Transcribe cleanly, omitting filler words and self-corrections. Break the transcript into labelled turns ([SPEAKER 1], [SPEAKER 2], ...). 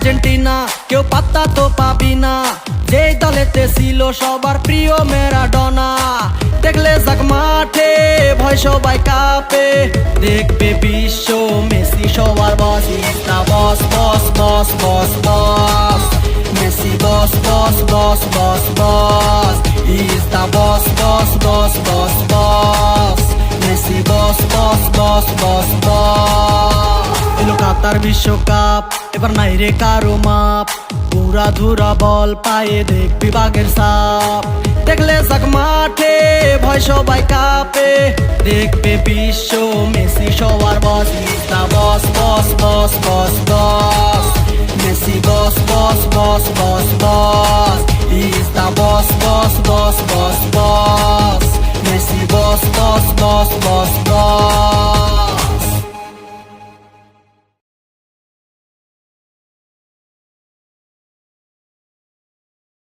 [SPEAKER 1] Argentina, কেউ পাত্তা তো পাবি না। যেই দলেতে ছিল সবার প্রিয় ম্যারাডোনা, দেখলে যাক মাঠে ভয় সবাই কাঁপে। দেখবে বিশ্ব মেসি সবার boss, is the boss boss boss boss boss. Messi boss boss boss boss boss, is the boss boss boss boss boss. Messi boss boss boss boss boss. এলো কাতার বিশ্বকাপ, এবার নাই রে কারো মাপ। পুরা ধুরা বল পায়ে দেখবি বাঘের সাপ। দেখলে যাক মাঠে ভয় সবাই কাঁপে। দেখবে বিশ্ব মেসি সবার boss, is the boss boss boss boss boss. Messi boss boss boss boss boss, is the boss boss boss boss boss. Messi boss boss boss boss boss.